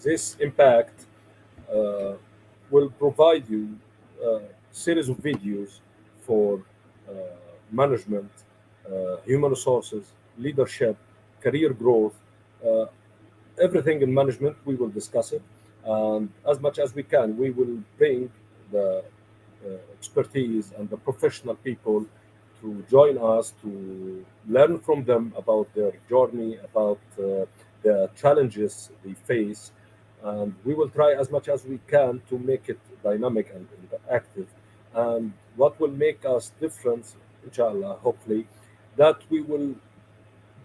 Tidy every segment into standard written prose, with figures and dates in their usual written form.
This impact uh, will provide you a series of videos for uh, management, human resources, leadership, career growth, uh, everything in management. We will discuss it, and as much as we can, we will bring the expertise and the professional people to join us to learn from them about their journey, about the challenges they face, and we will try as much as we can to make it dynamic and interactive. And what will make us different, inshallah, hopefully, that we will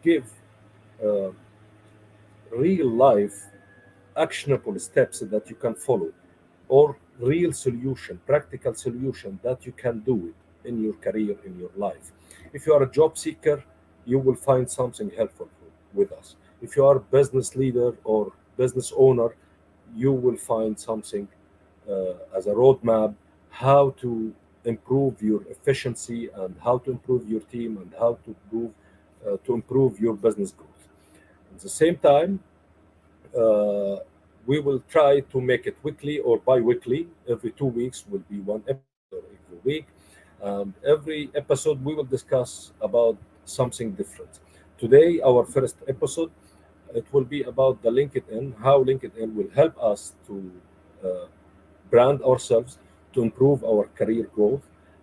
give uh, real life actionable steps that you can follow, or real solution, practical solution that you can do it in your career, in your life. If you are a job seeker, you will find something helpful with us. If you are a business leader or business owner, you will find something as a roadmap, how to improve your efficiency and how to improve your team and how to improve your business growth. At the same time, uh, we will try to make it weekly or bi-weekly. Every 2 weeks will be one episode or every week. Every episode we will discuss about something different. Today, our first episode, it will be about the LinkedIn, how LinkedIn will help us to uh, brand ourselves, to improve our career growth.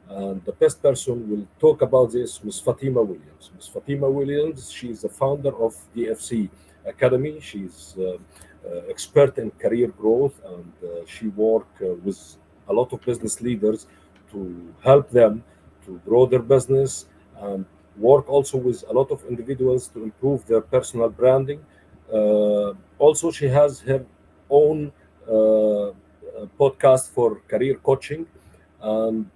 And the best person will talk about this, Ms. Fatima Williams. Ms. Fatima Williams, she is the founder of DFC Academy. She's expert in career growth, and she work with a lot of business leaders to help them to grow their business, and work also with a lot of individuals to improve their personal branding. Also, she has her own podcast for career coaching. And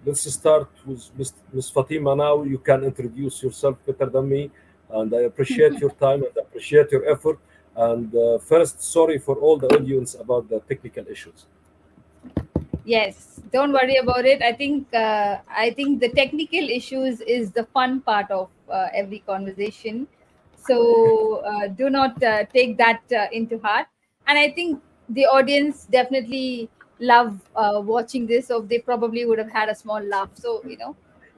let's start with Ms. Fatima now. You can introduce yourself better than me, and I appreciate your time and appreciate your effort. And first, sorry for all the audience about the technical issues. Yes, don't worry about it. I think the technical issues is the fun part of every conversation. So do not take that into heart. And I think the audience definitely love watching this, or they probably would have had a small laugh. So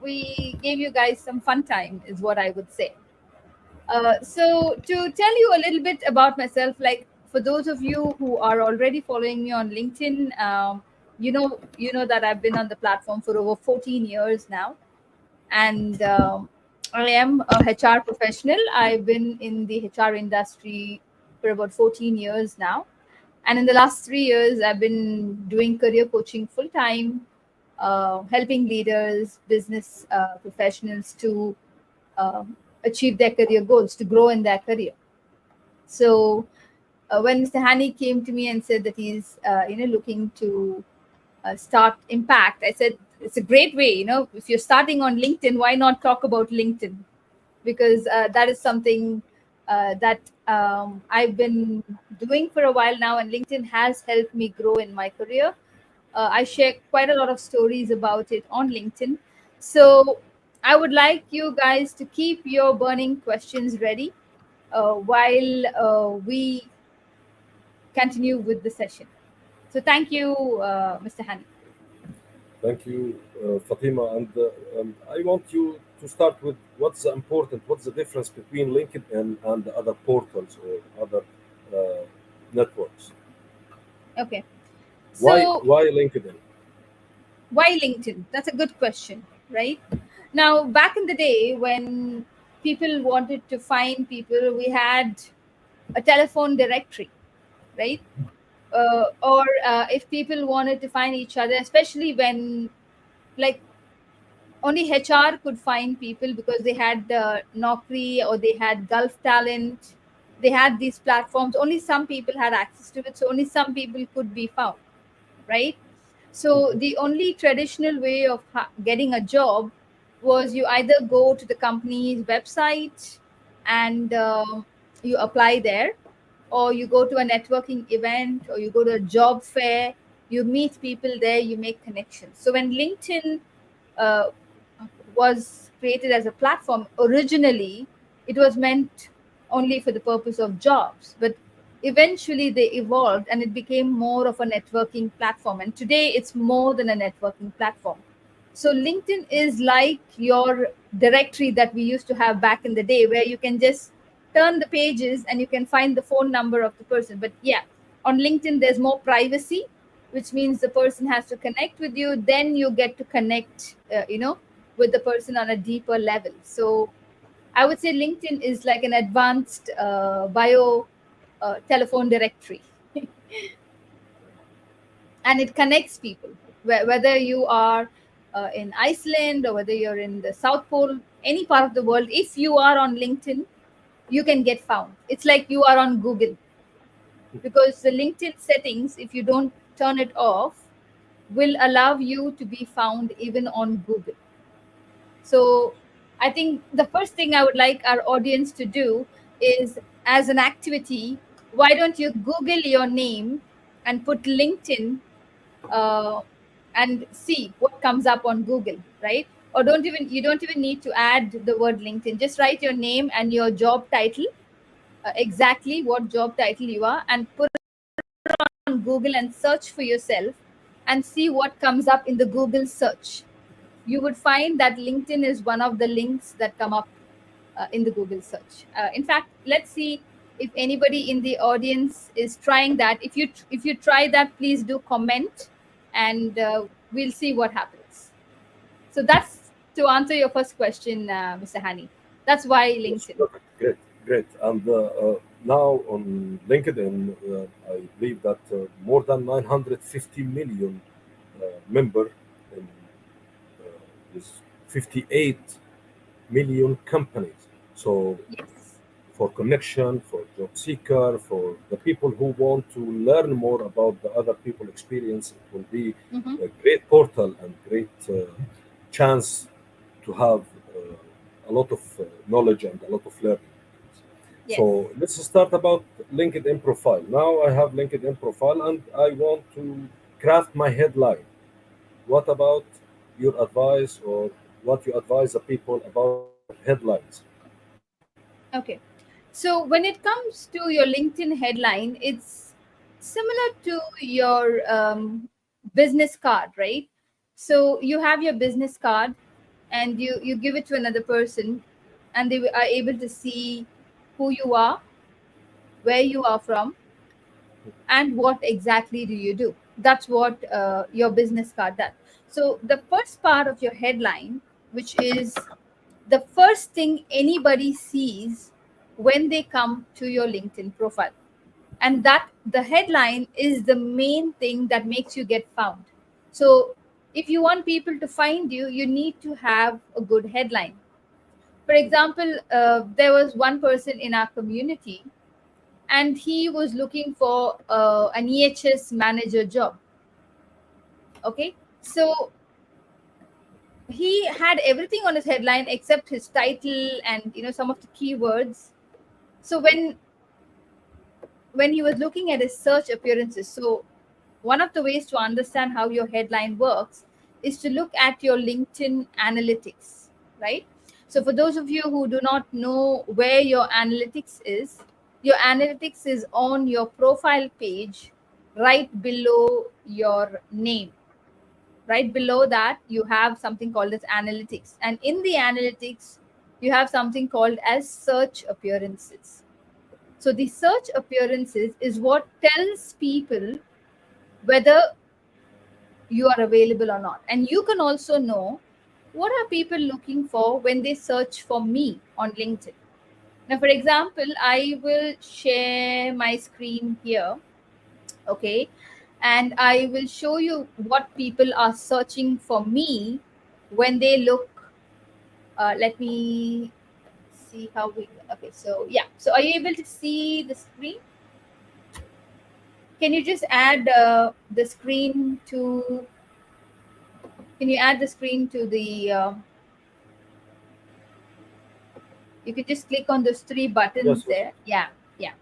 we gave you guys some fun time, is what I would say. So to tell you a little bit about myself, like for those of you who are already following me on LinkedIn, you know that I've been on the platform for over 14 years now, and I am a HR professional. I've been in the HR industry for about 14 years now, and in the last 3 years, I've been doing career coaching full time, helping leaders, business professionals to achieve their career goals, to grow in their career. So when Mr. Hani came to me and said that he's looking to start Impact, I said it's a great way. If you're starting on LinkedIn, why not talk about LinkedIn? Because that is something that I've been doing for a while now, and LinkedIn has helped me grow in my career. I share quite a lot of stories about it on LinkedIn. So I would like you guys to keep your burning questions ready while we continue with the session. So thank you, Mr. Hani. Thank you, Fatima. And I want you to start with what's the difference between LinkedIn and the other portals or other uh, networks? Okay. Why So why LinkedIn? why LinkedIn? That's a good question, right? Now, back in the day when people wanted to find people, we had a telephone directory, right? Or if people wanted to find each other, especially when, like, only HR could find people because they had Naukri or they had Gulf Talent. They had these platforms. Only some people had access to it, so only some people could be found, right? So the only traditional way of getting a job was you either go to the company's website and you apply there, or you go to a networking event, or you go to a job fair, you meet people there, you make connections. So when LinkedIn uh, was created as a platform, originally it was meant only for the purpose of jobs. But eventually they evolved and it became more of a networking platform. And today it's more than a networking platform. So LinkedIn is like your directory that we used to have back in the day, where you can just turn the pages and you can find the phone number of the person. But yeah, on LinkedIn, there's more privacy, which means the person has to connect with you. Then you get to connect, with the person on a deeper level. So I would say LinkedIn is like an advanced bio telephone directory, and it connects people. Whether you are in Iceland or whether you're in the South Pole, any part of the world, if you are on LinkedIn, you can get found. It's like you are on Google, because the LinkedIn settings, if you don't turn it off, will allow you to be found even on Google. So I think the first thing I would like our audience to do is, as an activity, why don't you Google your name and put LinkedIn, uh, and see what comes up on Google, right? Or you don't even need to add the word LinkedIn. Just write your name and your job title, exactly what job title you are, and put on Google and search for yourself and see what comes up in the Google search. You would find that LinkedIn is one of the links that come up in the Google search. In fact, let's see if anybody in the audience is trying that. If you try that, please do comment, and we'll see what happens. So that's to answer your first question, Mr. Hani. That's why Yes, LinkedIn. perfect. Great, great. And now on LinkedIn, I believe that more than 950 million member in this 58 million companies. So Yes. for connection, for job seeker, for the people who want to learn more about the other people experience, it will be Hmm. a great portal and great chance to have a lot of knowledge and a lot of learning. Yes. So let's start about LinkedIn profile. Now I have LinkedIn profile and I want to craft my headline. What about your advice, or what you advise the people about headlines? Okay. So when it comes to your LinkedIn headline, it's similar to your business card, right? So you have your business card, and you give it to another person, and they are able to see who you are, where you are from, and what exactly do you do. That's what your business card does. So the first part of your headline, which is the first thing anybody sees when they come to your LinkedIn profile, and that the headline is the main thing that makes you get found. So if you want people to find you, you need to have a good headline. For example, there was one person in our community, and he was looking for an EHS manager job. Okay, so he had everything on his headline except his title and some of the keywords. So when he was looking at his search appearances, so one of the ways to understand how your headline works is to look at your LinkedIn analytics, right? So for those of you who do not know where your analytics is, your analytics is on your profile page, right below your name. Right below that, you have something called as analytics, and in the analytics you have something called as search appearances. So the search appearances is what tells people whether you are available or not. And you can also know what are people looking for when they search for me on LinkedIn. Now, for example, I will share my screen here, okay? And I will show you what people are searching for me when they look. Let me see how we. Okay, so yeah. So are you able to see the screen? Can you just add the screen to? Can you add the screen to the? You can just click on those three buttons Yes, yes. there. Yeah, yeah.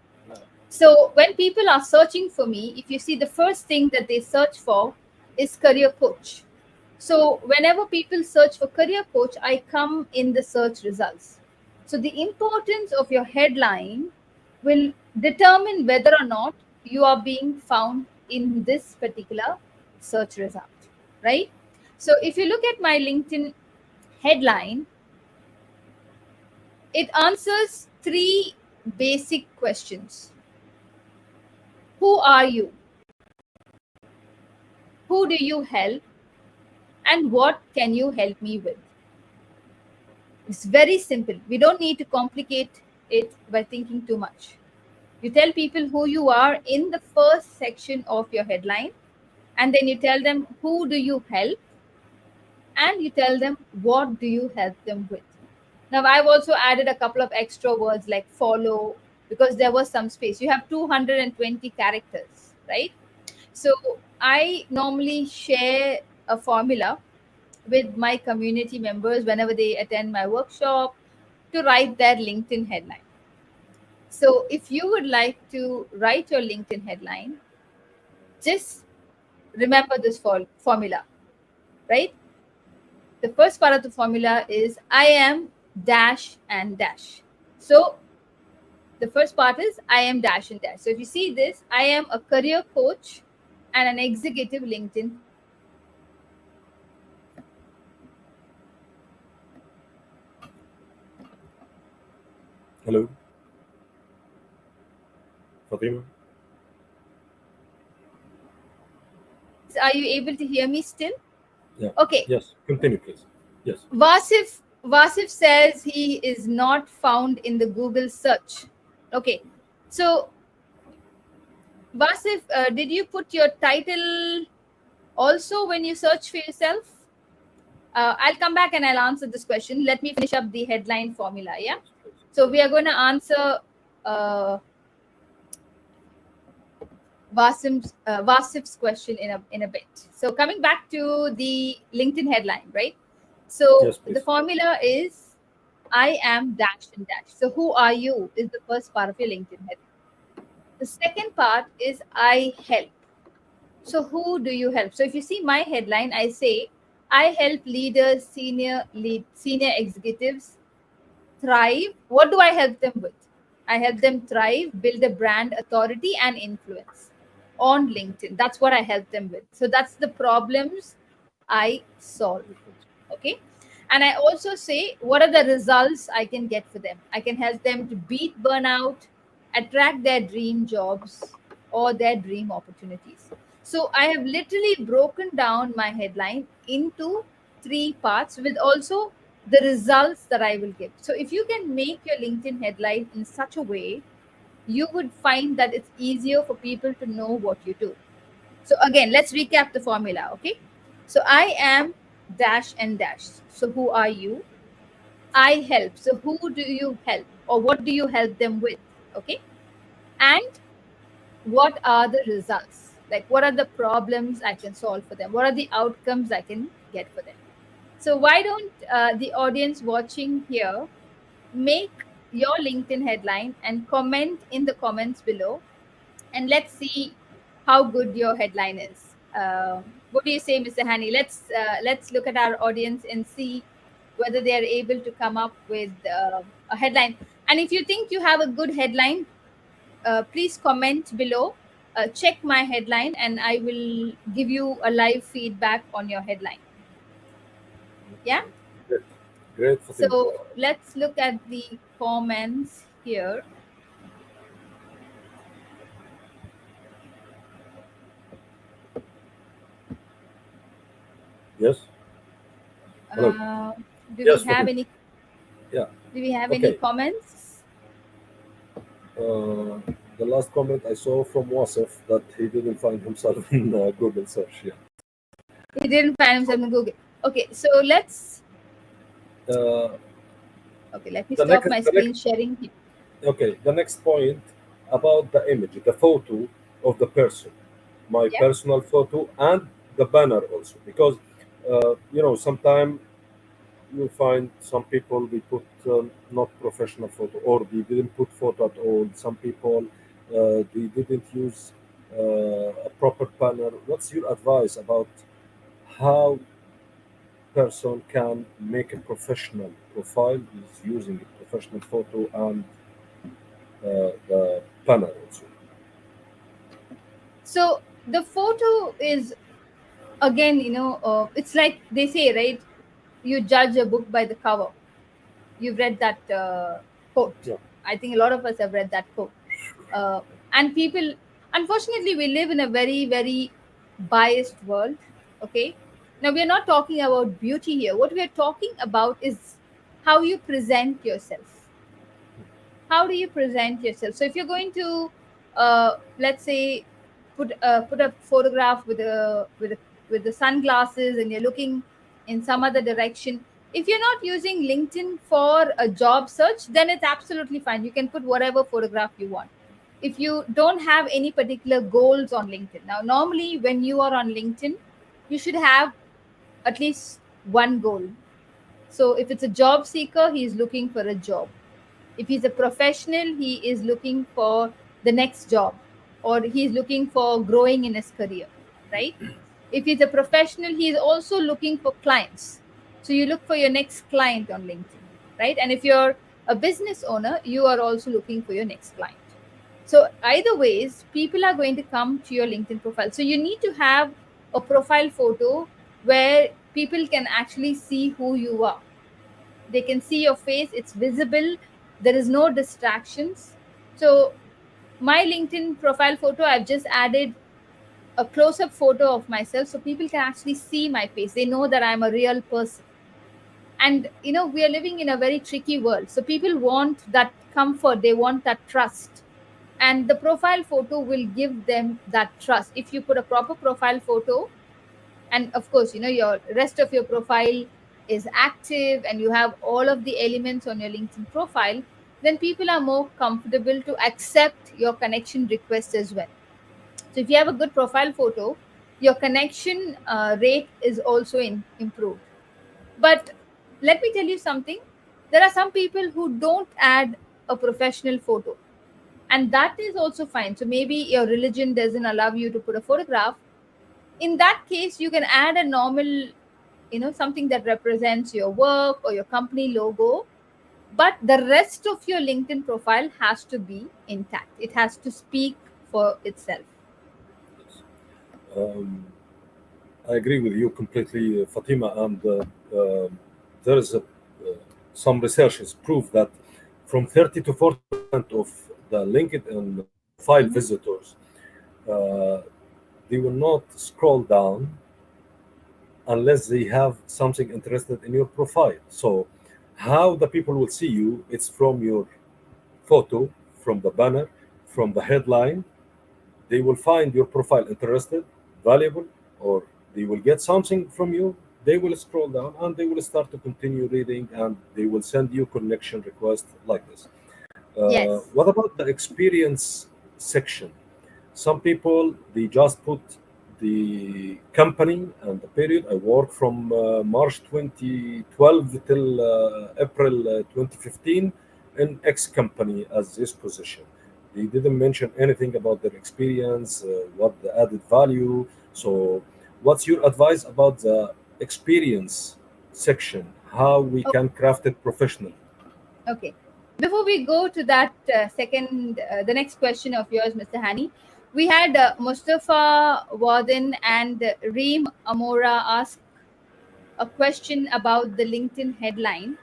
So when people are searching for me, if you see, the first thing that they search for is career coach. So whenever people search for career coach, I come in the search results. So the importance of your headline will determine whether or not you are being found in this particular search result, right? So if you look at my LinkedIn headline, it answers three basic questions. Who are you? Who do you help? And what can you help me with? It's very simple. We don't need to complicate it by thinking too much. You tell people who you are in the first section of your headline, and then you tell them who do you help, and you tell them what do you help them with. Now, I've also added a couple of extra words like follow, because there was some space. You have 220 characters, right? So I normally share a formula with my community members whenever they attend my workshop to write their LinkedIn headline. So if you would like to write your LinkedIn headline, just remember this formula, right? The first part of the formula is I am dash and dash. So the first part is I am dash and dash. So if you see this, I am a career coach and an executive LinkedIn. Hello, Fatima. Are you able to hear me still? Yeah. Okay. Yes. Continue, please. Yes. Vasif says he is not found in the Google search. Okay. So Vasif, did you put your title also when you search for yourself? I'll come back and I'll answer this question. Let me finish up the headline formula. Yeah. So we are going to answer Vasif's question in a bit. So coming back to the LinkedIn headline, right? So Yes, please. the formula is I am dash and dash. So who are you is the first part of your LinkedIn headline. The second part is I help. So who do you help? So if you see my headline, I say I help leaders, senior executives thrive. What do I help them with? I help them thrive, build a brand authority and influence on LinkedIn. That's what I help them with. So that's the problems I solve. Okay. And I also say what are the results I can get for them. I can help them to beat burnout, attract their dream jobs or their dream opportunities. So I have literally broken down my headline into three parts with also the results that I will give. So if you can make your LinkedIn headline in such a way, you would find that it's easier for people to know what you do. So again, let's recap the formula, okay? So I am dash and dash. So who are you? I help. So who do you help or what do you help them with? Okay? And what are the results? Like what are the problems I can solve for them? What are the outcomes I can get for them? So why don't the audience watching here make your LinkedIn headline and comment in the comments below, and let's see how good your headline is. What do you say, Mr. Hani? Let's look at our audience and see whether they are able to come up with a headline. And if you think you have a good headline, please comment below. Check my headline, and I will give you a live feedback on your headline. Yeah. Great. Great, Fatima. So let's look at the comments here. Yes. Hello. Do Yes, we have Fatima. any? Yeah. Do we have any Okay. comments? The last comment I saw from Wasif that he didn't find himself in Google search. Yeah. He didn't find himself in Google. Okay, so let's. Uh, Okay, let me the stop next, my the screen next, sharing here. okay. The next point about the image, the photo of the person, my Yeah. personal photo, and the banner also, because sometimes you find some people they put not professional photo or they didn't put photo at all. Some people they didn't use a proper banner. What's your advice about how person can make a professional profile is using a professional photo and the banner also. So the photo is, again, it's like they say, right? You judge a book by the cover. You've read that quote. Yeah. I think a lot of us have read that quote. uh, and people, unfortunately, we live in a very, very biased world. Okay, now we are not talking about beauty here. What we are talking about is how you present yourself. How do you present yourself? So if you're going to, let's say, put a photograph with the sunglasses, and you're looking in some other direction, if you're not using LinkedIn for a job search, then it's absolutely fine. You can put whatever photograph you want. If you don't have any particular goals on LinkedIn, now normally when you are on LinkedIn, you should have at least one goal. So if it's a job seeker, he's looking for a job. If he's a professional, he is looking for the next job, or he's looking for growing in his career, right? If he's a professional, he is also looking for clients. So you look for your next client on LinkedIn, right? And if you're a business owner, you are also looking for your next client. So either ways, people are going to come to your LinkedIn profile. So you need to have a profile photo where people can actually see who you are. They can see your face, it's visible, there is no distractions. So my LinkedIn profile photo, I've just added a close-up photo of myself, so people can actually see my face. They know that I'm a real person. And we are living in a very tricky world, so people want that comfort, they want that trust, and the profile photo will give them that trust. If you put a proper profile photo, and of course, your rest of your profile is active, and you have all of the elements on your LinkedIn profile, then people are more comfortable to accept your connection request as well. So if you have a good profile photo, your connection rate is also improved. But let me tell you something, there are some people who don't add a professional photo, and that is also fine. So maybe your religion doesn't allow you to put a photograph. In that case, you can add a normal, something that represents your work or your company logo, but the rest of your LinkedIn profile has to be intact. It has to speak for itself. Um, I agree with you completely, Fatima. And there is some researches prove that from 30 to 40% of the LinkedIn file Mhm. visitors, uh, they will not scroll down unless they have something interested in your profile. So, how the people will see you? It's from your photo, from the banner, from the headline. They will find your profile interested, valuable, or they will get something from you. They will scroll down and they will start to continue reading, and they will send you connection request like this. Yes. What about the experience section? Some people they just put the company and the period. I work from March 2012 till April 2015 in X company as this position. They didn't mention anything about their experience, what the added value. So, what's your advice about the experience section? How we Oh, can craft it professionally? okay. Before we go to that the next question of yours, Mr. Hani, we had Mustafa Warden and Reem Amora ask a question about the LinkedIn headline,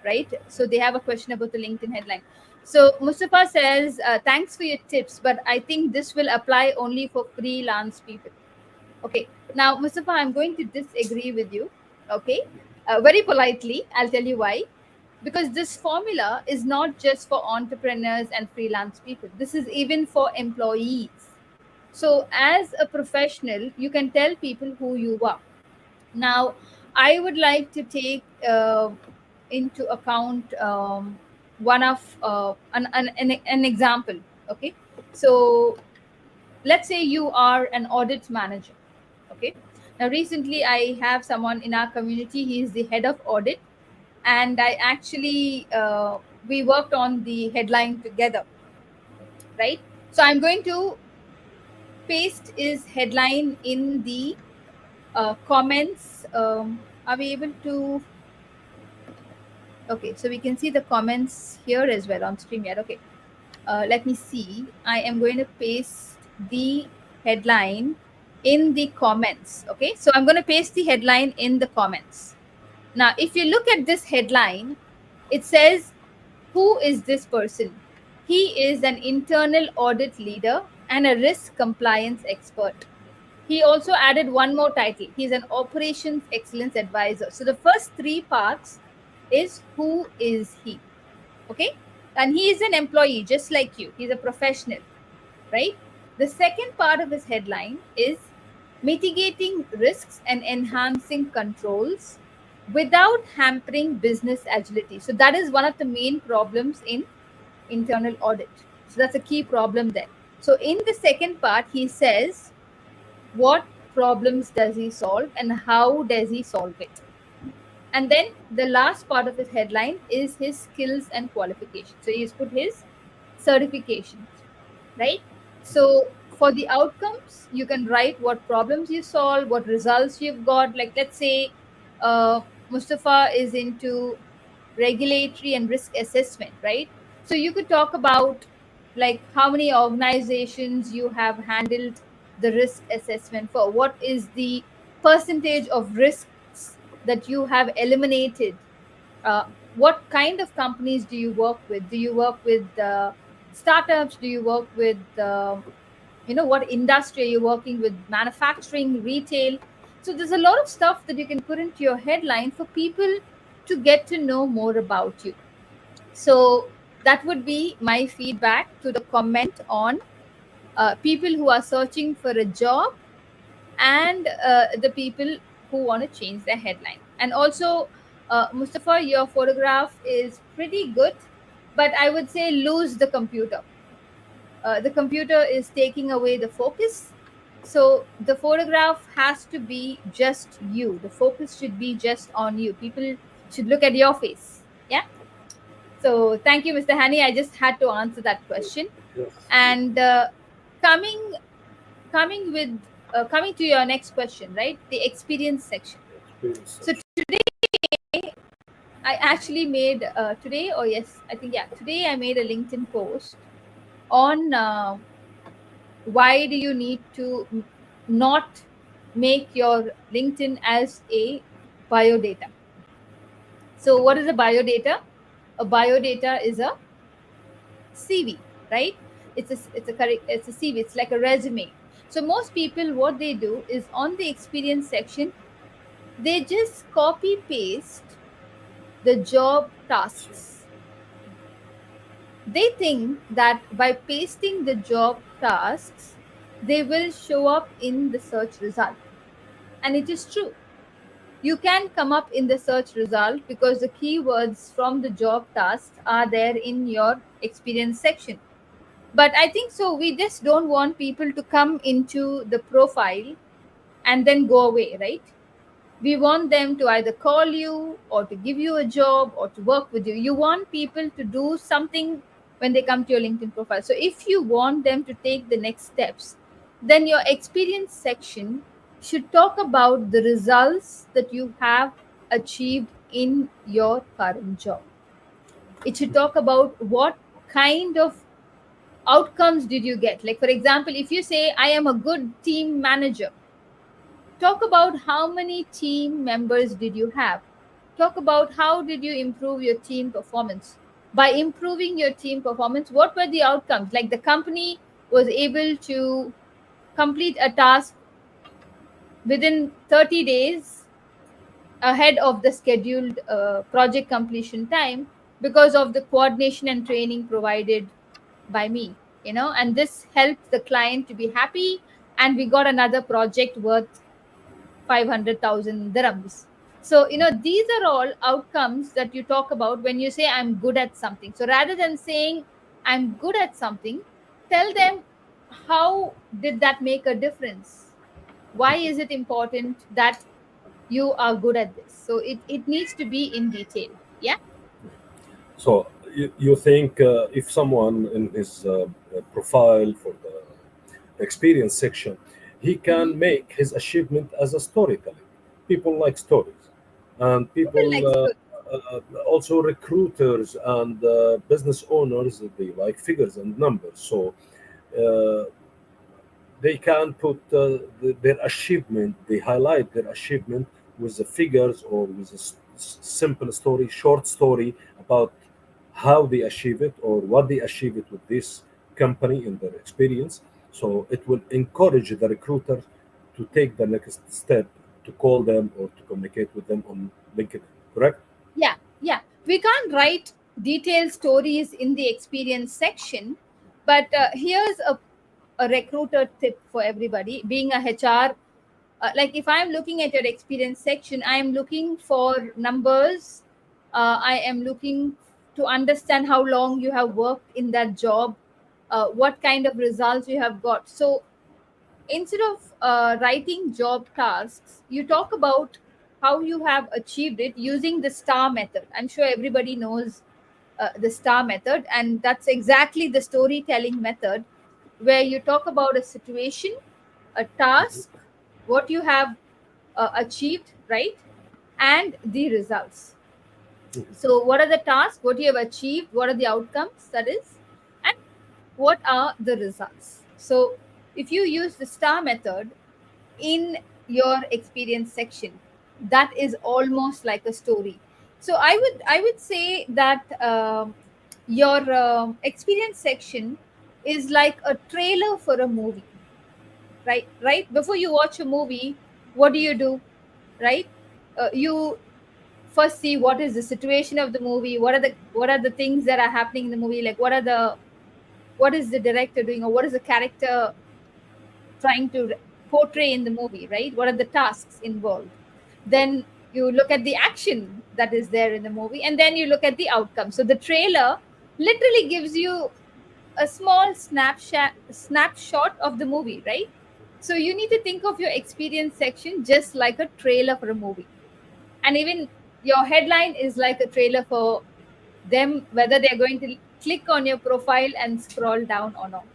right? So they have a question about the LinkedIn headline. So Mustafa says, thanks for your tips, but I think this will apply only for freelance people. Okay. Now, Mustafa, I'm going to disagree with you. Okay. Very politely, I'll tell you why. Because this formula is not just for entrepreneurs and freelance people, this is even for employees. So, as a professional, you can tell people who you are. Now, I would like to take into account one of an example. Okay, so let's say you are an audit manager. Okay, now recently I have someone in our community. He is the head of audit, and I actually we worked on the headline together, right? So I'm going to paste his headline in the comments. Are we able to? Okay, so we can see the comments here as well on StreamYard. Okay, let me see. I am going to paste the headline in the comments. Okay, so I'm going to paste the headline in the comments. Now, if you look at this headline, it says, who is this person? He is an internal audit leader and a risk compliance expert. He also added one more title. He's an operations excellence advisor. So the first three parts is who is he? Okay, and he is an employee just like you. He's a professional, right? The second part of his headline is mitigating risks and enhancing controls without hampering business agility. So that is one of the main problems in internal audit. So that's a key problem there. So in the second part, he says what problems does he solve and how does he solve it. And then the last part of his headline is his skills and qualifications. So he's put his certifications, right? So for the outcomes, you can write what problems you solve, what results you've got. Like, let's say Mustafa is into regulatory and risk assessment, right? So you could talk about like how many organizations you have handled the risk assessment for, what is the percentage of risks that you have eliminated, what kind of companies do you work with? Do you work with startups? Do you work with what industry are you working with? Manufacturing, retail? So there's a lot of stuff that you can put into your headline for people to get to know more about you. So that would be my feedback to the comment on people who are searching for a job and the people who want to change their headline. And also, Mustafa, your photograph is pretty good, but I would say lose the computer. The computer is taking away the focus. So the photograph has to be just you. The focus should be just on you. People should look at your face. Yeah. So thank you, Mr. Hani. I just had to answer that question. Yes. And coming to your next question, right? The experience section. So today I actually made today I made a LinkedIn post on why do you need to not make your LinkedIn as a biodata. So what is a biodata? A biodata is a CV, right? It's a CV. It's like a resume. So most people, what they do is on the experience section, they just copy paste the job tasks. They think that by pasting the job tasks, they will show up in the search result. And it is true. You can come up in the search result because the keywords from the job tasks are there in your experience section. But I think so we just don't want people to come into the profile and then go away, right? We want them to either call you or to give you a job or to work with you. You want people to do something when they come to your LinkedIn profile. So if you want them to take the next steps, then your experience section should talk about the results that you have achieved in your current job. It should talk about what kind of outcomes did you get. Like, for example, if you say, I am a good team manager, talk about how many team members did you have. Talk about how did you improve your team performance. By improving your team performance, what were the outcomes? Like the company was able to complete a task within 30 days ahead of the scheduled project completion time because of the coordination and training provided by me, and this helped the client to be happy, and we got another project worth 500,000 dirhams. So, these are all outcomes that you talk about when you say, I'm good at something. So, rather than saying, I'm good at something, tell them, how did that make a difference? Why is it important that you are good at this? So, it needs to be in detail. Yeah. So you think if someone in his profile for the experience section, he can make his achievement as a storytelling. People like stories, and People like stories. Also recruiters and business owners, they like figures and numbers. So uh, they can put their achievement, they highlight their achievement with the figures or with a simple story, short story about how they achieve it or what they achieve it with this company in their experience. So it will encourage the recruiter to take the next step to call them or to communicate with them on LinkedIn. Correct? Yeah, yeah. We can't write detailed stories in the experience section, but here's a recruiter tip for everybody. Being a HR, like if I'm looking at your experience section, I am looking for numbers. I am looking to understand how long you have worked in that job, what kind of results you have got. So instead of writing job tasks, you talk about how you have achieved it using the STAR method. I'm sure everybody knows the STAR method, and that's exactly the storytelling method where you talk about a situation, a task, what you have achieved, right? And the results. So, what are the tasks, what you have achieved, what are the outcomes, that is, and what are the results. So, if you use the STAR method in your experience section, that is almost like a story. So I would say that your experience section is like a trailer for a movie, right? Before you watch a movie, what do, right? You first see what is the situation of the movie, what are the things that are happening in the movie, like what is the director doing, or what is the character trying to portray in the movie, right? What are the tasks involved? Then you look at the action that is there in the movie, and then you look at the outcome. So the trailer literally gives you a small snapshot of the movie, right? So you need to think of your experience section just like a trailer for a movie. And even your headline is like a trailer for them, whether they're going to click on your profile and scroll down or not.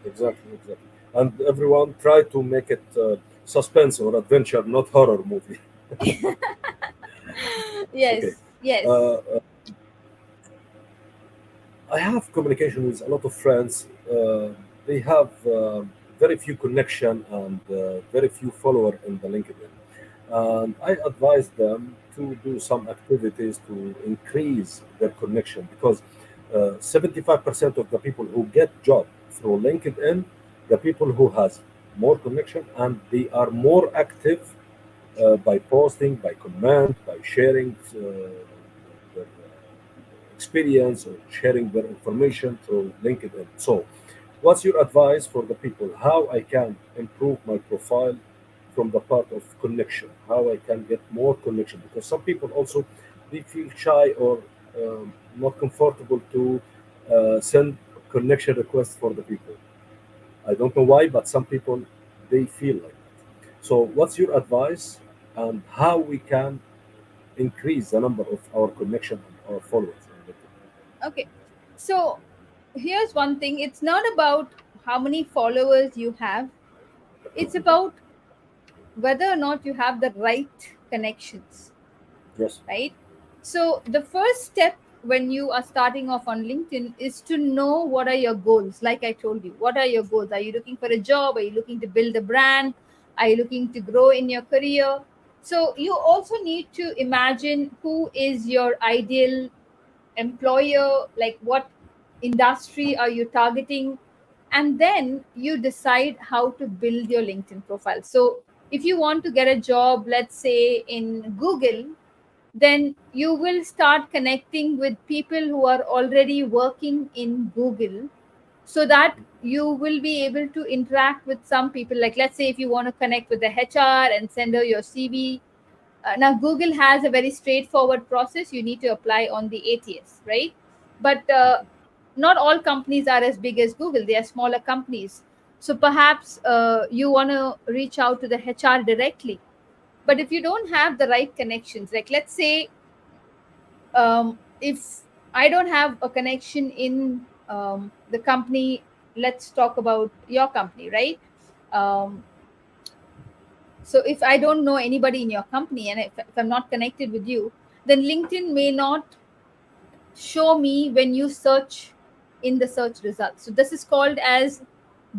Exactly, exactly. And everyone try to make it suspense or adventure, not horror movie. Okay. Yes, yes. Uh, I have communication with a lot of friends. They have very few connection and very few follower in the LinkedIn, and I advise them to do some activities to increase their connection because 75% of the people who get job through LinkedIn, the people who has more connection and they are more active by posting, by comment, by sharing their experience or sharing their information through LinkedIn. So, what's your advice for the people? How I can improve my profile from the part of connection? How I can get more connection? Because some people also they feel shy or not comfortable to send connection requests for the people. I don't know why, but some people they feel like that. So, what's your advice and how we can increase the number of our connection and our followers on LinkedIn? Okay. So here's one thing, it's not about how many followers you have, it's about whether or not you have the right connections, Yes. right? So the first step when you are starting off on LinkedIn is to know what are your goals. Like I told you, what are your goals? Are you looking for a job? Are you looking to build a brand? Are you looking to grow in your career? So you also need to imagine who is your ideal employer, like what industry are you targeting, and then you decide how to build your LinkedIn profile. So if you want to get a job, let's say in Google, then you will start connecting with people who are already working in Google, so that you will be able to interact with some people. Like, let's say if you want to connect with the HR and send her your CV. Now Google has a very straightforward process. You need to apply on the ATS, right? But not all companies are as big as Google. They are smaller companies. So perhaps you want to reach out to the HR directly. But if you don't have the right connections, like let's say if I don't have a connection in the company, let's talk about your company, right? um, so if I don't know anybody in your company, and if I'm not connected with you, then LinkedIn may not show me when you search in the search results. So this is called as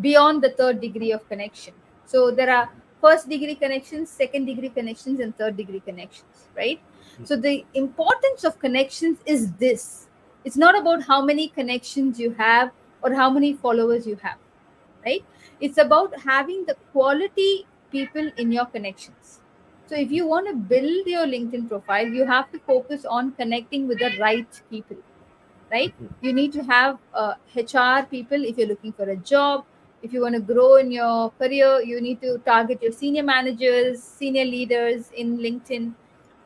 beyond the third degree of connection. So there are first degree connections, second degree connections, and third degree connections, right? So the importance of connections is this. It's not about how many connections you have or how many followers you have, right? It's about having the quality people in your connections. So if you want to build your LinkedIn profile, you have to focus on connecting with the right people, right? You need to have HR people if you're looking for a job. If you want to grow in your career, you need to target your senior managers, senior leaders in LinkedIn,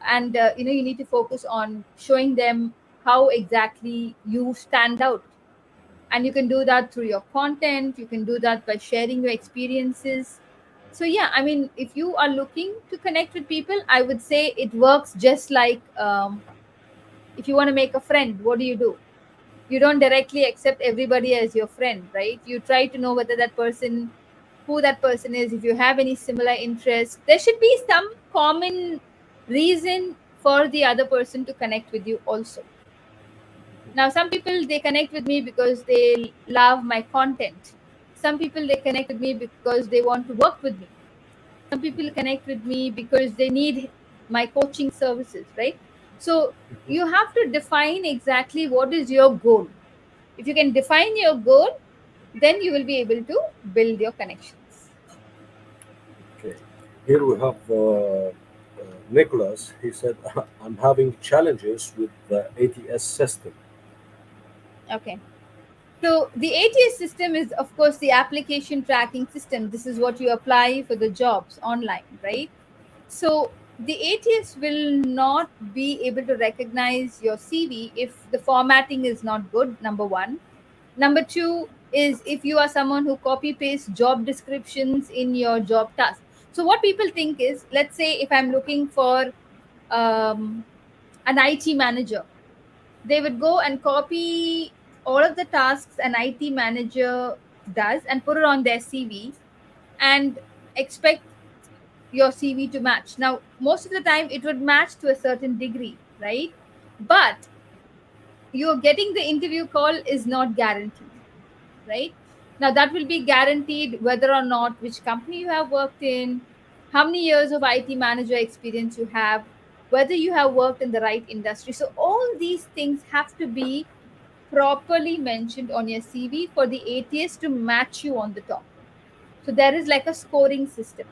and you need to focus on showing them how exactly you stand out. And you can do that through your content. You can do that by sharing your experiences. So yeah, I mean, if you are looking to connect with people, I would say it works just like if you want to make a friend, what do? You don't directly accept everybody as your friend, right? You try to know whether that person, who that person is, if you have any similar interests. There should be some common reason for the other person to connect with you also. Now, some people, they connect with me because they love my content. Some people, they connect with me because they want to work with me. Some people connect with me because they need my coaching services, right? So you have to define exactly what is your goal. If you can define your goal, then you will be able to build your connections. Okay. Here we have Nicholas. He said, I'm having challenges with the ATS system. Okay. So the ATS system is, of course, the application tracking system. This is what you apply for the jobs online, right? So the ATS will not be able to recognize your CV if the formatting is not good, number one. Number two is if you are someone who copy paste job descriptions in your job task. So what people think is, let's say if I'm looking for um, an IT manager, they would go and copy all of the tasks an IT manager does and put it on their CV and expect your CV to match. Now, most of the time it would match to a certain degree, right? But you're getting the interview call is not guaranteed, right? Now, that will be guaranteed whether or not which company you have worked in, how many years of IT manager experience you have, whether you have worked in the right industry. So, all these things have to be properly mentioned on your CV for the ATS to match you on the top. So, there is like a scoring system.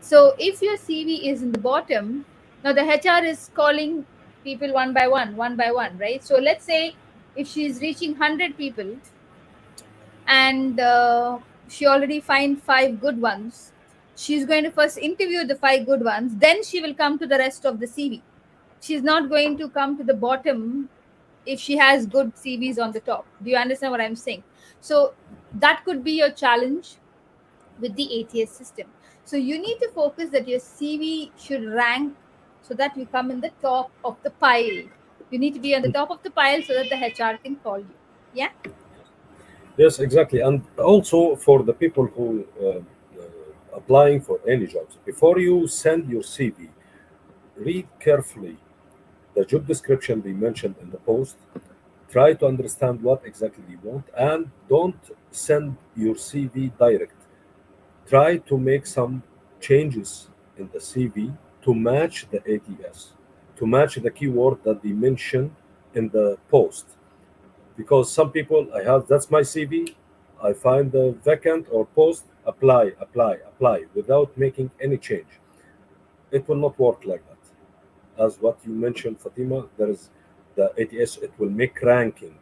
So if your CV is in the bottom, now the HR is calling people one by one, right? So let's say if she's reaching 100 people and she already find 5 good ones, she's going to first interview the 5 good ones, then she will come to the rest of the CV. She's not going to come to the bottom if she has good CVs on the top. Do you understand what I'm saying? So that could be your challenge with the ATS system. So you need to focus that your CV should rank so that you come in the top of the pile. You need to be on the top of the pile so that the HR can call you. Yeah. Yes, exactly. And also for the people who applying for any jobs, before you send your CV, read carefully the job description they mentioned in the post. Try to understand what exactly you want, and don't send your CV direct. Try to make some changes in the CV to match the ATS, to match the keyword that they mentioned in the post. Because some people, I have, that's my CV, I find the vacant or post, apply, apply, apply without making any change. It will not work like that. As what you mentioned, Fatima, there is the ATS, it will make ranking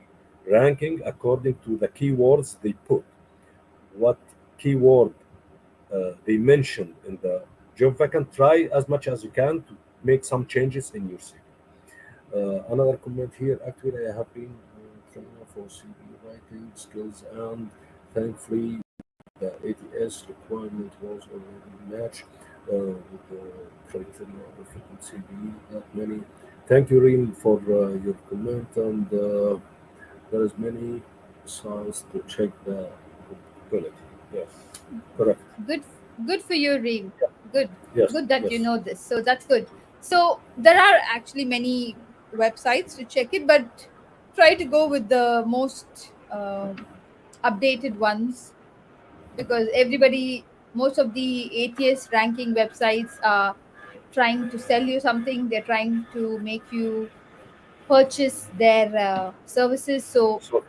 according to the keywords they put. What keyword they mentioned in the job vacant, try as much as you can to make some changes in your CV. Another comment here, actually, I have been training for CV writing skills, and thankfully, the ATS requirement was already matched with the criteria of CV. Not many. Thank you, Reem, for your comment, and there is many signs to check the compatibility. Yes, correct. Good. Good for you, Reem. Good. Yes, Good that you yes. know this. So that's good. So there are actually many websites to check it, but try to go with the most updated ones, because most of the ATS ranking websites are trying to sell you something. They're trying to make you purchase their services. So So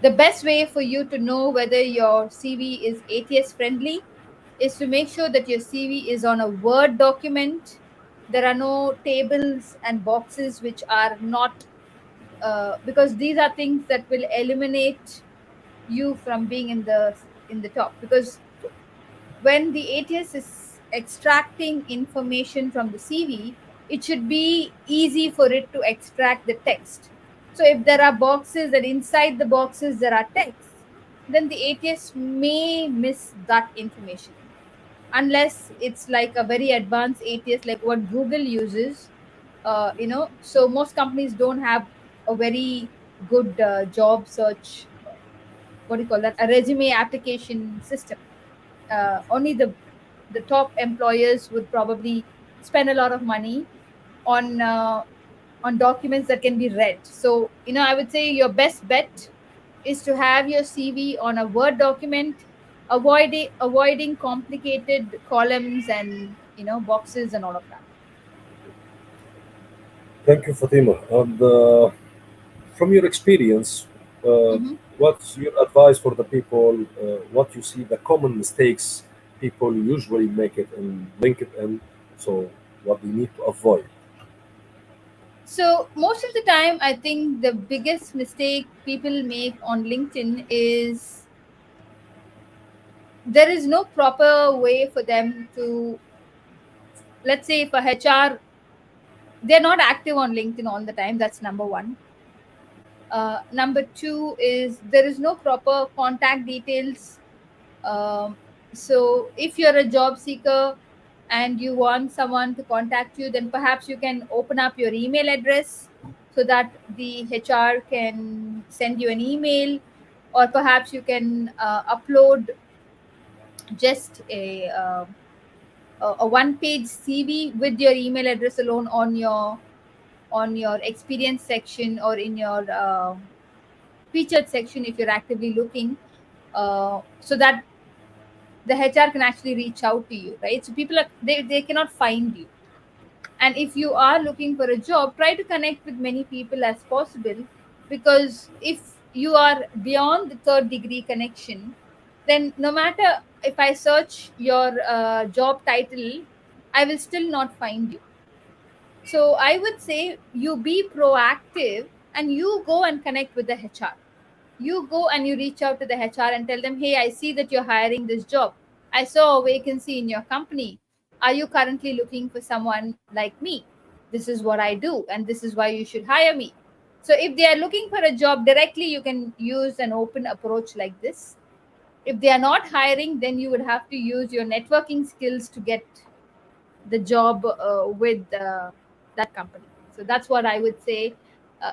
the best way for you to know whether your CV is ATS friendly is to make sure that your CV is on a Word document. There are no tables and boxes which are not, because these are things that will eliminate you from being in the top. Because when the ATS is extracting information from the CV, it should be easy for it to extract the text. So if there are boxes and inside the boxes there are text, then the ATS may miss that information, unless it's like a very advanced ATS like what Google uses. So most companies don't have a very good job search, what do you call that, a resume application system. Only the top employers would probably spend a lot of money on documents that can be read. So I would say your best bet is to have your CV on a Word document, avoiding complicated columns and boxes and all of that. thank you, Fatima. And from your experience, uh, Hmm. what's your advice for the people? What you see the common mistakes people usually make it in LinkedIn? So what they need to avoid? So most of the time, I think the biggest mistake people make on LinkedIn is there is no proper way for them to, let's say, if a HR, they're not active on LinkedIn all the time. That's number one. Number two is there is no proper contact details. Um, so if you're a job seeker and you want someone to contact you, then perhaps you can open up your email address so that the HR can send you an email, or perhaps you can upload just a one page CV with your email address alone on your experience section, or in your featured section if you're actively looking, so that the HR can actually reach out to you, right? So people they cannot find you. And if you are looking for a job, try to connect with many people as possible, because if you are beyond the third degree connection, then no matter if I search your job title, I will still not find you. So I would say you be proactive and you go and connect with the HR. You go and you reach out to the HR and tell them, hey, I see that you're hiring this job. I saw a vacancy in your company. Are you currently looking for someone like me? This is what I do, and this is why you should hire me. So if they are looking for a job directly, you can use an open approach like this. If they are not hiring, then you would have to use your networking skills to get the job with that company. So that's what I would say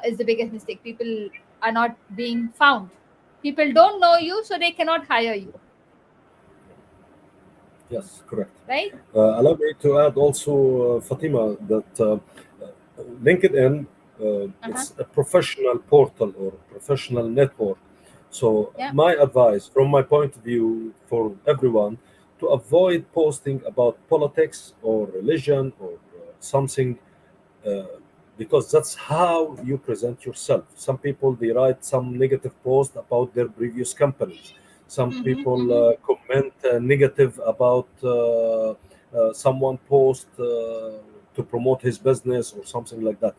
is the biggest mistake. People are not being found. People don't know you, so they cannot hire you, Yes, correct. right? Allow me to add also, Fatima, that LinkedIn, Uh-huh. it's a professional portal or professional network. So Yeah. my advice, from my point of view, for everyone, to avoid posting about politics or religion or something, uh, because that's how you present yourself. Some people they write some negative post about their previous companies. Some Mm-hmm, people mm-hmm. comment negative about someone post to promote his business or something like that.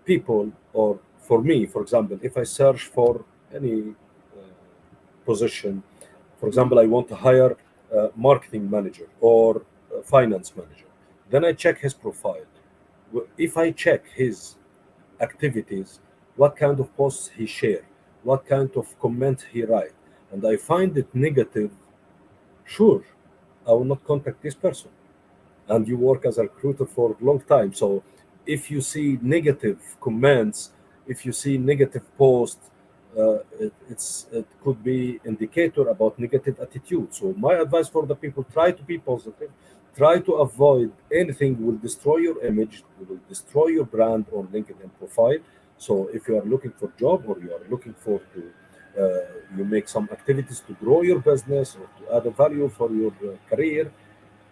People, or for me, for example, if I search for any position, for example, I want to hire a marketing manager or a finance manager, then I check his profile. If I check his activities, what kind of posts he share, what kind of comment he write, and I find it negative, sure, I will not contact this person. And you work as a recruiter for a long time, so if you see negative comments, if you see negative posts, it could be indicator about negative attitude. So my advice for the people: try to be positive, try to avoid anything will destroy your image, will destroy your brand or LinkedIn profile. So if you are looking for job or you are looking for to you make some activities to grow your business or to add a value for your career,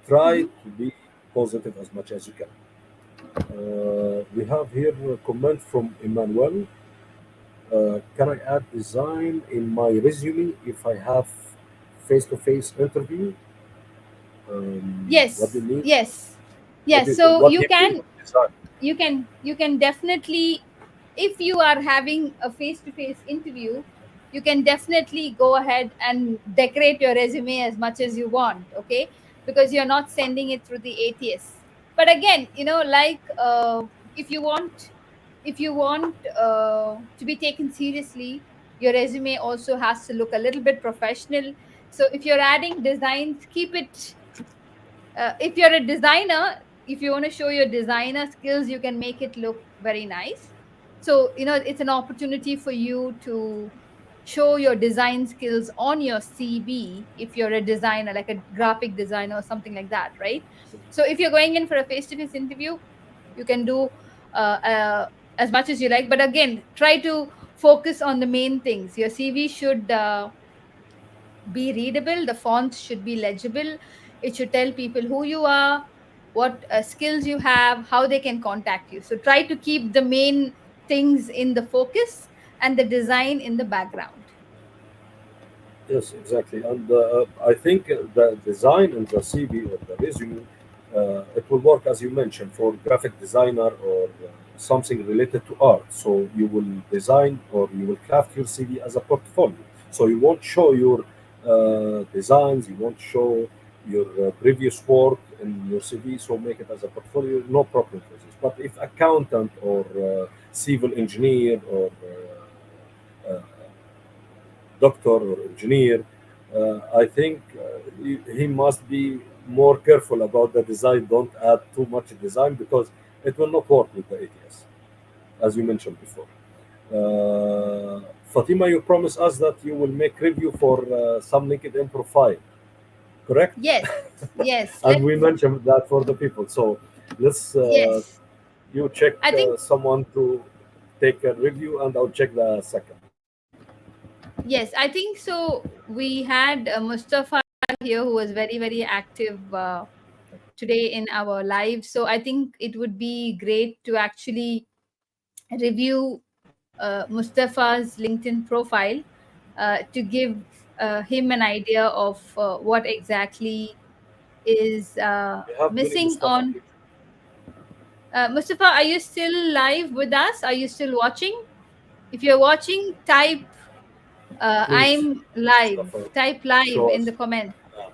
try Mhm. to be positive as much as you can. We have here a comment from Emmanuel. Can I add design in my resume if I have face-to-face interview? What do Yes, you mean? yes, yes. So What do you mean with design? you can definitely, if you are having a face to face interview, you can definitely go ahead and decorate your resume as much as you want, okay, because you're not sending it through the ATS. But again, like, if you want, to be taken seriously, your resume also has to look a little bit professional. So if you're adding designs, keep it, if you're a designer, if you want to show your designer skills, you can make it look very nice. So it's an opportunity for you to show your design skills on your CV if you're a designer, like a graphic designer or something like that, right? So if you're going in for a face-to-face interview, you can do as much as you like, but again, try to focus on the main things. Your CV should be readable, the fonts should be legible, it should tell people who you are, what skills you have, how they can contact you. So try to keep the main things in the focus and the design in the background. Yes, exactly. And I think the design in the CV or the resume, it will work as you mentioned for graphic designer or something related to art. So you will design or you will craft your CV as a portfolio. So you won't show your designs, you won't show your previous work in your CV. So make it as a portfolio, no problem for this. But if accountant or civil engineer or doctor or engineer, I think he must be more careful about the design. Don't add too much design because it will not work with the ATS, as you mentioned before. Fatima, you promised us that you will make review for some LinkedIn profile, correct? Yes, yes, And we mentioned that for the people. So let's yes, you check I think, someone to take a review, and I'll check the second. yes, I think so. We had Mustafa here, who was very, very active today in our live. So I think it would be great to actually review Mustafa's LinkedIn profile, to give him an idea of what exactly is We have many missing Mustafa on. here. Mustafa, are you still live with us? Are you still watching? If you're watching, type Please, I'm live. Mustafa, Type live show in the us. comments. Uh,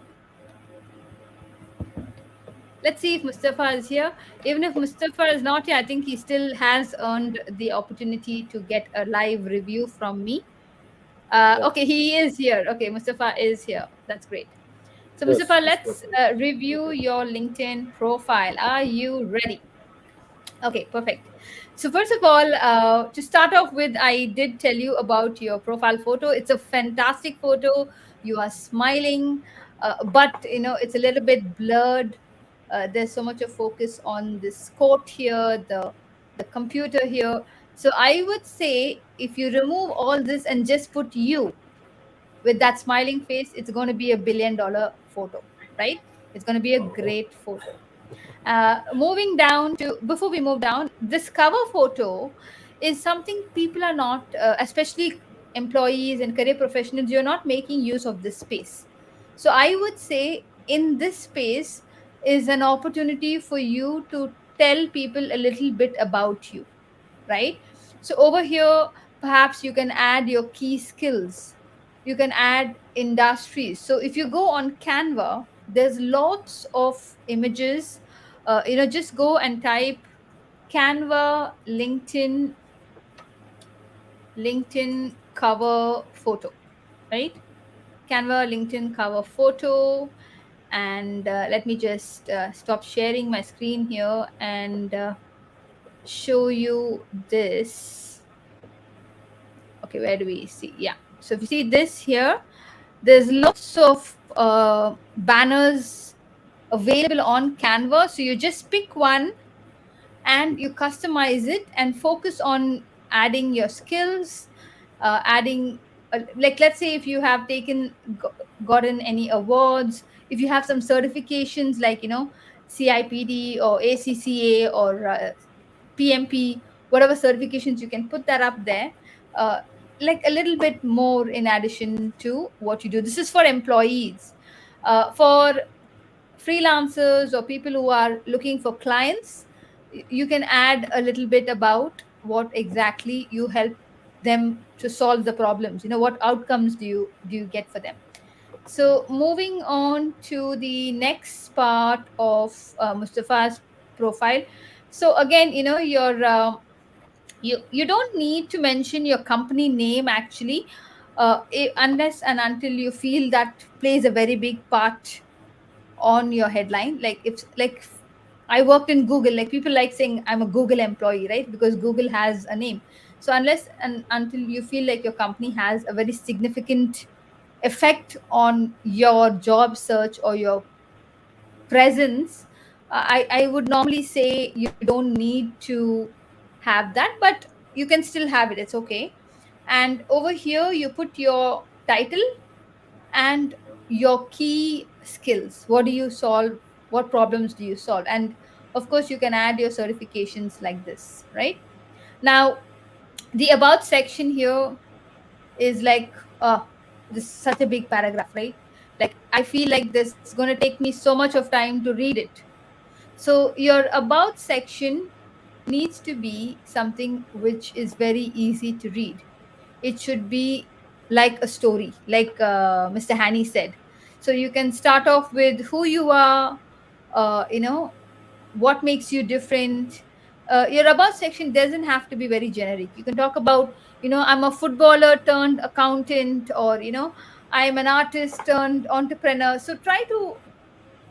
Let's see if Mustafa is here. Even if Mustafa is not here, I think he still has earned the opportunity to get a live review from me. yeah. Okay, he is here. Okay, Mustafa is here. That's great. So, Yes, Mustafa, let's Mustafa is review okay. your LinkedIn profile. Are you ready? Okay, perfect. So, first of all, to start off with, I did tell you about your profile photo. It's a fantastic photo. You are smiling, but it's a little bit blurred. There's so much of focus on this coat here, the computer here. So, I would say if you remove all this and just put you with that smiling face, it's going to be $1 billion photo, right? It's going to be a Uh-huh. great photo. Moving down to, before we move down, this cover photo is something people are not, especially employees and career professionals, you're not making use of this space. So I would say in this space is an opportunity for you to tell people a little bit about you, right? So over here, perhaps you can add your key skills, you can add industries. So if you go on Canva, there's lots of images. Just go and type Canva LinkedIn cover photo, right? Canva LinkedIn cover photo. And let me just stop sharing my screen here and show you this. Okay, where do we see? Yeah. So if you see this here, there's lots of banners available on Canva. So you just pick one and you customize it and focus on adding your skills, adding like, let's say if you have gotten any awards, if you have some certifications like, CIPD or ACCA or PMP, whatever certifications, you can put that up there, uh, like a little bit more in addition to what you do. This is for employees. For freelancers or people who are looking for clients, you can add a little bit about what exactly you help them to solve the problems. What outcomes do you get for them. So moving on to the next part of Mustafa's profile. So again, you don't need to mention your company name actually, unless and until you feel that plays a very big part on your headline. Like, if like I worked in Google, like people like saying I'm a Google employee, right? Because Google has a name. So unless and until you feel like your company has a very significant effect on your job search or your presence, I would normally say you don't need to have that, but you can still have it. It's okay. And over here, you put your title and your key skills. What do you solve? What problems do you solve? And of course, you can add your certifications like this, right? Now, the about section here is like, this is such a big paragraph, right? Like, I feel like this is going to take me so much of time to read it. So your about section needs to be something which is very easy to read. It should be like a story, like Mr. Hani said. So you can start off with who you are, what makes you different. Your about section doesn't have to be very generic. You can talk about, I'm a footballer turned accountant, or, I'm an artist turned entrepreneur. So try to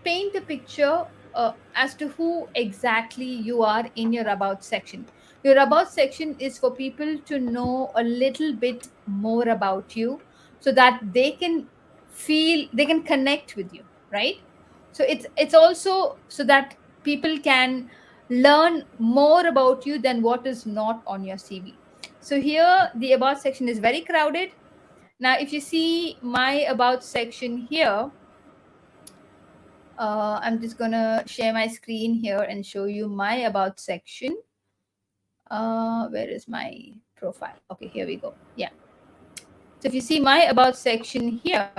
paint a picture as to who exactly you are in your about section. Your about section is for people to know a little bit more about you, so that they can connect with you, right? So it's also so that people can learn more about you than what is not on your CV. So here the about section is very crowded. Now if you see my about section here, I'm just gonna share my screen here and show you my about section. Where is my profile? Okay, here we go. Yeah. So if you see my about section here,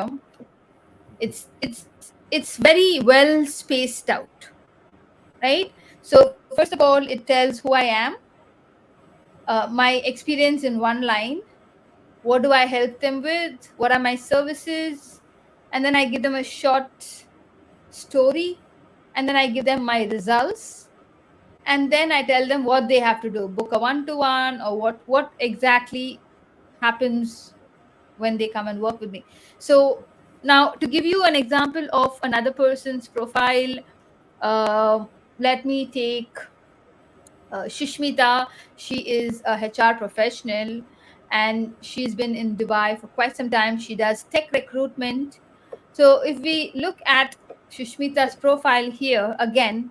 it's very well spaced out, right? So first of all, it tells who I am, my experience in one line, what do I help them with, what are my services, and then I give them a short story, and then I give them my results, and then I tell them what they have to do, book a one-to-one, or what exactly happens when they come and work with me. So now, to give you an example of another person's profile, let me take Shishmita. She is a HR professional and she's been in Dubai for quite some time. She does tech recruitment. So if we look at Shishmita's profile here, again,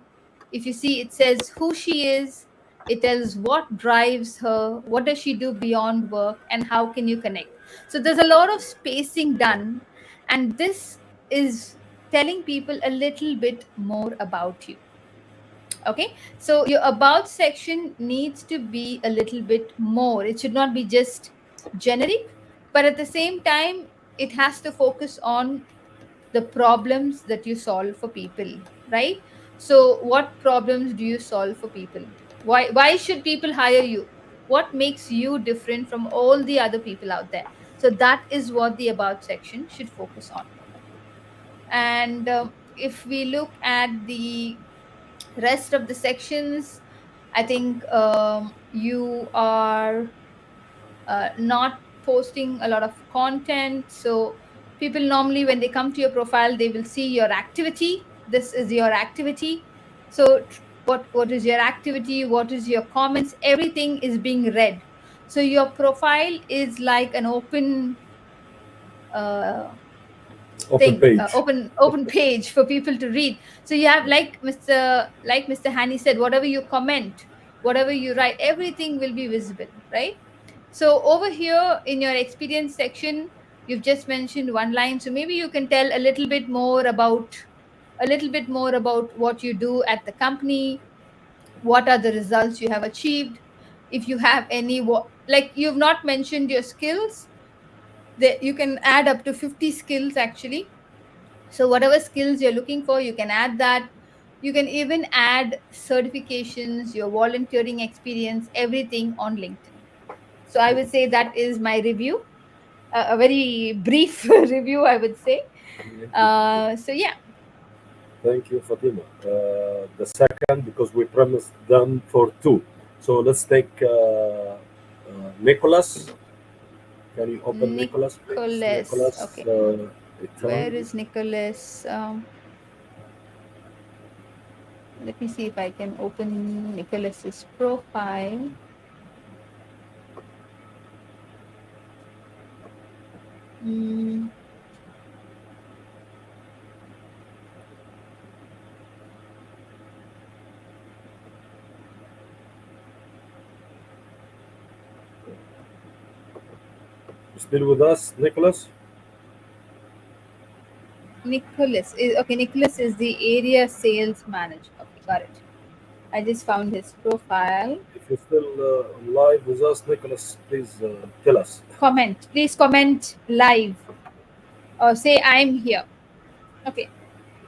if you see, it says who she is, it tells what drives her, what does she do beyond work, and how can you connect. So there's a lot of spacing done, and this is telling people a little bit more about you. Okay, so your about section needs to be a little bit more. It should not be just generic, but at the same time, it has to focus on the problems that you solve for people, right? So what problems do you solve for people? Why should people hire you? What makes you different from all the other people out there? So that is what the about section should focus on. And if we look at the rest of the sections, I think you are not posting a lot of content. So people normally, when they come to your profile, they will see your activity. This is your activity. So what is your activity? What is your comments? Everything is being read. So your profile is like an open Open page. open page for people to read. So you have, like Mr. Hani said, whatever you comment, whatever you write, everything will be visible, right? So over here in your experience section, you've just mentioned one line. So maybe you can tell a little bit more about what you do at the company, what are the results you have achieved, if you have any like you've not mentioned your skills, that you can add up to 50 skills actually. So whatever skills you're looking for, you can add that. You can even add certifications, your volunteering experience, everything on LinkedIn. So I would say that is my review, a very brief review, I would say. So yeah. Thank you, Fatima. The second, because we promised them for two. So let's take Nicholas. Can you open Nicholas, please? Nicholas. Nicholas, Okay. Where Itan. is Nicholas? Let me see if I can open Nicholas's profile. Still with us, Nicholas? Nicholas is okay. Nicholas is the area sales manager. Okay, got it. I just found his profile. If you're still live with us, Nicholas, please tell us. Please comment live or say I'm here. Okay,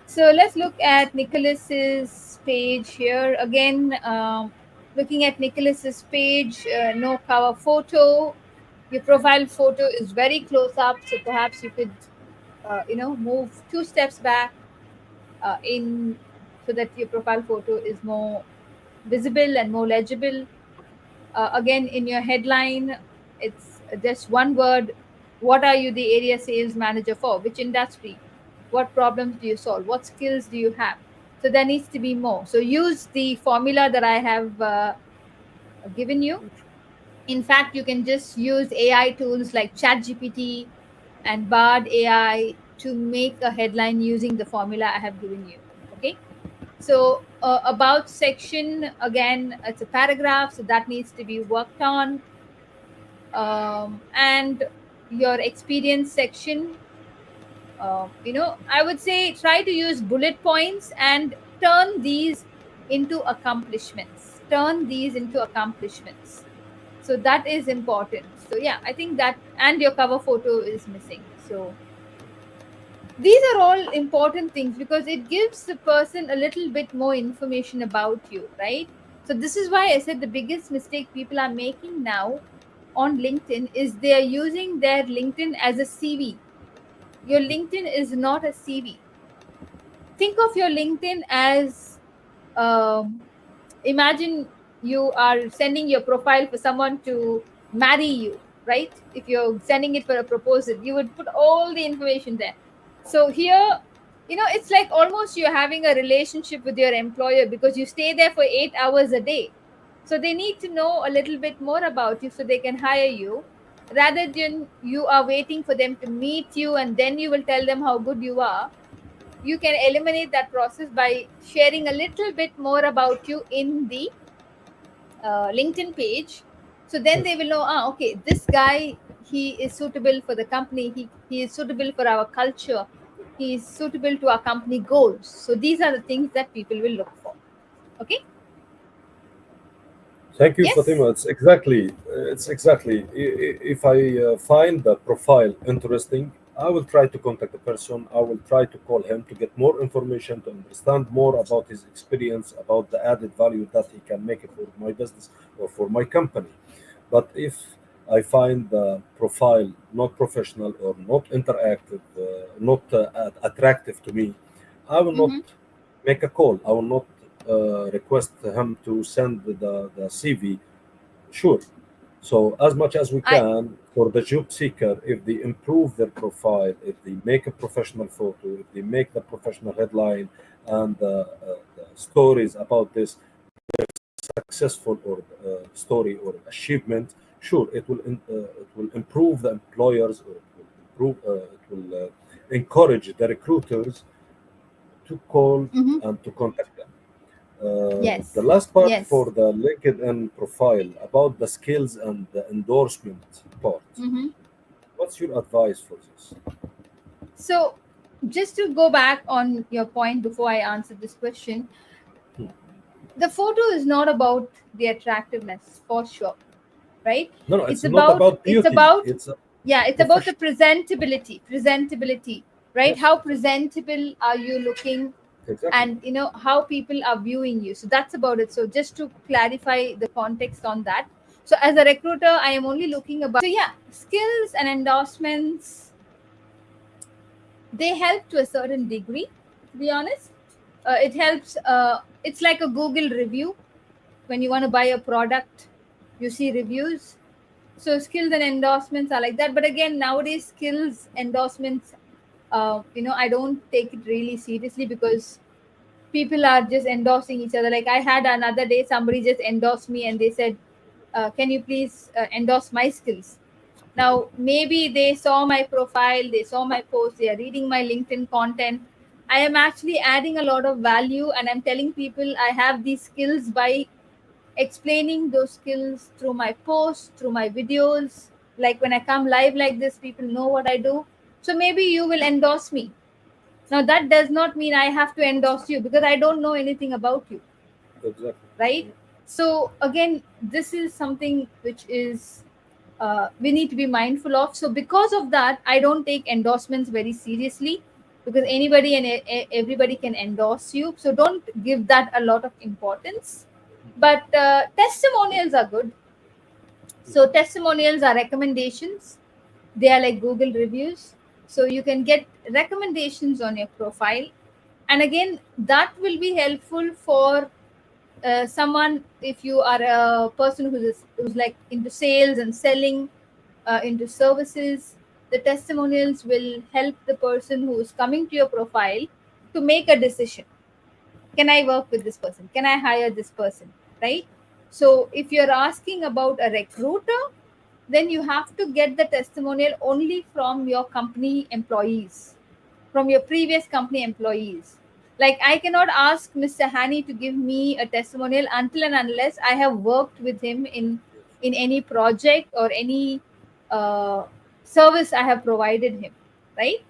so let's look at Nicholas's page here again. Looking at Nicholas's page, no cover photo. Your profile photo is very close up, so perhaps you could move 2 steps back in so that your profile photo is more visible and more legible. Again, in your headline, it's just one word. What are you the area sales manager for? Which industry? What problems do you solve? What skills do you have? So there needs to be more. So use the formula that I have given you. In fact, you can just use AI tools like ChatGPT and Bard AI to make a headline using the formula I have given you. Okay. So about section, again, it's a paragraph, so that needs to be worked on. And your experience section, I would say try to use bullet points and turn these into accomplishments. So that is important. So yeah, I think that, and your cover photo is missing. So these are all important things because it gives the person a little bit more information about you, right? So this is why I said the biggest mistake people are making now on LinkedIn is they are using their LinkedIn as a CV. Your LinkedIn is not a CV. Think of your LinkedIn as, imagine you are sending your profile for someone to marry you, right? If you're sending it for a proposal, you would put all the information there. So here, it's like almost you're having a relationship with your employer because you stay there for 8 hours a day. So they need to know a little bit more about you so they can hire you, rather than you are waiting for them to meet you and then you will tell them how good you are. You can eliminate that process by sharing a little bit more about you in the LinkedIn page. So then they will know, okay, this guy, he is suitable for the company. He is suitable for our culture. He is suitable to our company goals. So these are the things that people will look for. Okay. Thank you, Yes. Fatima. It's exactly. If I find the profile interesting, I will try to contact the person. I will try to call him to get more information, to understand more about his experience, about the added value that he can make for my business or for my company. But if I find the profile not professional or not interactive, not attractive to me, I will not make a call. I will not request him to send the CV. Sure. So as much as we can for the job seeker, if they improve their profile, if they make a professional photo, if they make the professional headline and the stories about this successful or story or achievement, sure, it will improve the employers, or it will encourage the recruiters to call Mm-hmm. and to contact them. The Yes. last part Yes. for the LinkedIn profile about the skills and the endorsement part. Mm-hmm. What's your advice for this? So, just to go back on your point before I answer this question, Hmm. the photo is not about the attractiveness for sure, right? No, no, It's it's not about about it's beauty. about It's a yeah, it's about the profession. presentability, right? Yes, How exactly. presentable are you looking, Exactly. and how people are viewing you. So that's about it. So just to clarify the context on that. So as a recruiter, I am only looking about, so yeah, skills and endorsements, they help to a certain degree, to be honest. It helps, it's like a Google review. When you want to buy a product, you see reviews. So skills and endorsements are like that. But again, nowadays skills endorsements, I don't take it really seriously, because people are just endorsing each other. Like I had another day, somebody just endorsed me and they said, can you please endorse my skills? Now maybe they saw my profile, they saw my post, they are reading my LinkedIn content. I am actually adding a lot of value, and I'm telling people I have these skills by explaining those skills through my posts, through my videos. Like when I come live like this, people know what I do. So maybe you will endorse me. Now, that does not mean I have to endorse you, because I don't know anything about you, Exactly. right? So, again, this is something which is we need to be mindful of. So, because of that, I don't take endorsements very seriously, because anybody and everybody can endorse you. So, don't give that a lot of importance. But testimonials are good. So, testimonials are recommendations, they are like Google reviews. So, you can get recommendations on your profile. And again, that will be helpful for someone, if you are a person who's like into sales and selling, into services. The testimonials will help the person who is coming to your profile to make a decision. Can I work with this person? Can I hire this person? Right? So if you're asking about a recruiter, then you have to get the testimonial only from your company employees, from your previous company employees. Like I cannot ask Mr. Hani to give me a testimonial until and unless I have worked with him in any project or any uh, service I have provided him, right?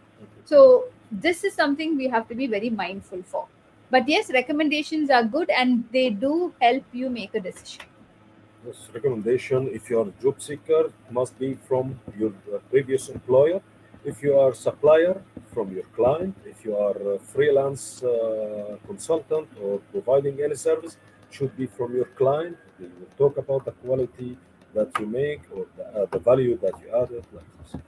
So this is something we have to be very mindful for. But yes, recommendations are good and they do help you make a decision. This recommendation, if you are a job seeker, must be from your previous employer. If you are supplier, from your client. If you are a freelance consultant or providing any service, should be from your client. They will talk about the quality that you make, or the value that you added. Like this.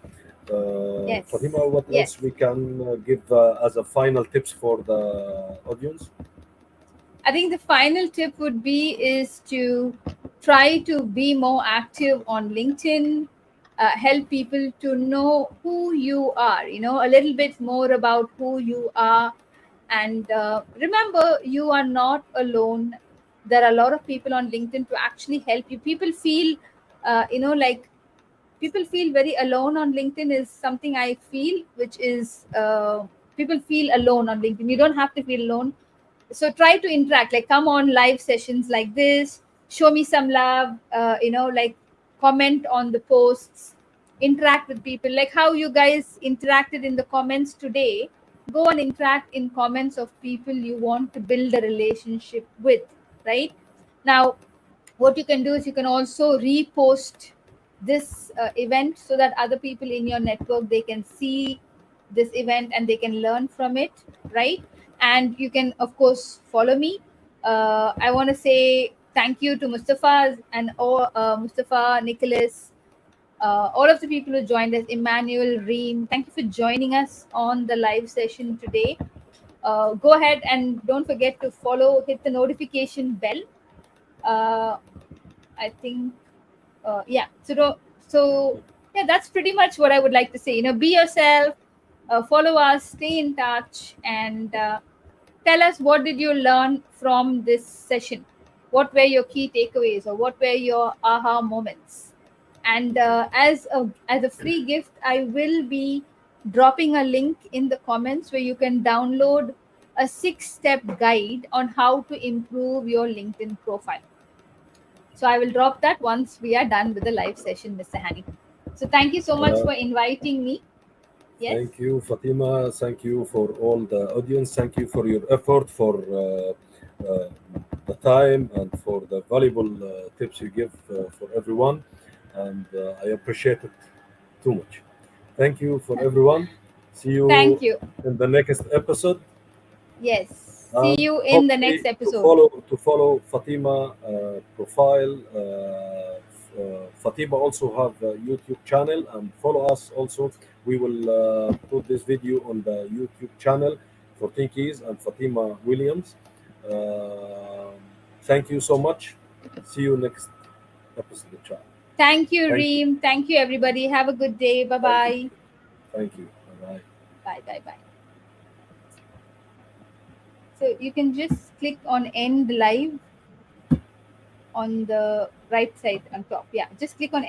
Yes. Fatima, what Yes. else we can give as a final tips for the audience? I think the final tip would be is to try to be more active on LinkedIn, help people to know who you are, a little bit more about who you are. And remember, you are not alone. There are a lot of people on LinkedIn to actually help you. People feel, like people feel very alone on LinkedIn is something I feel, which is people feel alone on LinkedIn. You don't have to feel alone. So try to interact, like come on live sessions like this, show me some love, like comment on the posts, interact with people, like how you guys interacted in the comments today. Go and interact in comments of people you want to build a relationship with, right? Now what you can do is you can also repost this event, so that other people in your network, they can see this event and they can learn from it, right? And you can of course follow me. I want to say thank you to Mustafa and Mustafa, Nicholas, all of the people who joined us, Emmanuel, Reem. Thank you for joining us on the live session today. Go ahead and don't forget to follow, hit the notification bell. uh, I think, yeah. So yeah, that's pretty much what I would like to say. Be yourself, follow us, stay in touch, and tell us what did you learn from this session. What were your key takeaways, or what were your aha moments? And as a free gift, I will be dropping a link in the comments where you can download a 6-step guide on how to improve your LinkedIn profile. So I will drop that once we are done with the live session, Mr. Hani. So thank you so much for inviting me. Yes. Thank you, Fatima. Thank you for all the audience. Thank you for your effort, for the time, and for the valuable tips you give for everyone. And I appreciate it too much. Thank you for everyone. See you Thank you. in the next episode. Yes. See you in the Hopefully next episode. To follow Fatima profile. Fatima also have a YouTube channel, and follow us also. We will put this video on the YouTube channel for Tinkies and Fatima Williams. Thank you so much. See you next episode, inshallah. Thank you, Thank you. Reem. Thank you, everybody. Have a good day. Bye-bye. Thank you. Bye-bye. Bye. So you can just click on end live on the right side on top. Yeah, just click on